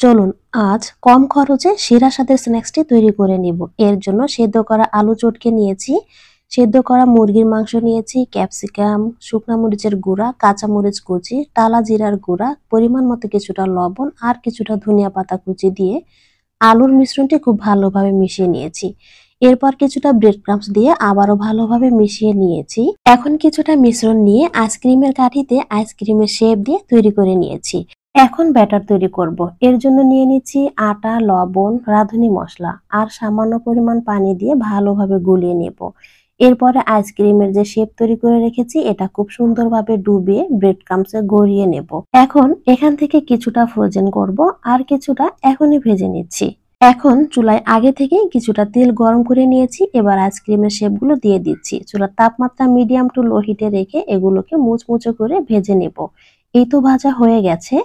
চলুন আজ কম খরচে সেরা স্বাদের স্ন্যাক্সটি তৈরি করে নিব। এর জন্য সেদ্ধ করা আলু চটকে নিয়েছি, সেদ্ধ করা মুরগির মাংস নিয়েছি, ক্যাপসিকাম, শুকনা মরিচের গুঁড়া, কাঁচা মরিচ কুচি, টালা জিরার গুঁড়া, পরিমাণ মতো কিছুটা লবণ আর কিছুটা ধনিয়া পাতা কুচি দিয়ে আলুর মিশ্রণটি খুব ভালোভাবে মিশিয়ে নিয়েছি। এরপর কিছুটা ব্রেড ক্রাম্বস দিয়ে আবারও ভালোভাবে মিশিয়ে নিয়েছি। এখন কিছুটা মিশ্রণ নিয়ে আইসক্রিমের কাঠিতে আইসক্রিমের শেপ দিয়ে তৈরি করে নিয়েছি। এখন ব্যাটার তৈরি করব। এর জন্য নিয়ে নিচ্ছি আটা, লবণ, রাঁধুনি মশলা আর সামান্য পরিমাণ পানি দিয়ে ভালোভাবে গুলিয়ে নেব। এরপরে আইসক্রিমের যে শেপ তৈরি করে রেখেছি এটা খুব সুন্দরভাবে ডুবিয়ে ব্রেড ক্রাম্বসে গড়িয়ে নেব। এখন এখান থেকে কিছুটা ফ্রোজেন করব আর কিছুটা এখনই ভেজে নিচ্ছি। এখন চুলায় আগে থেকেই কিছুটা তেল গরম করে নিয়েছি। এবার আইসক্রিমের শেপগুলো দিয়ে দিচ্ছি। চুলার তাপমাত্রা মিডিয়াম টু লো হিটে রেখে এগুলোকে মুচমুচে করে ভেজে নেব। এই তো ভাজা হয়ে গেছে।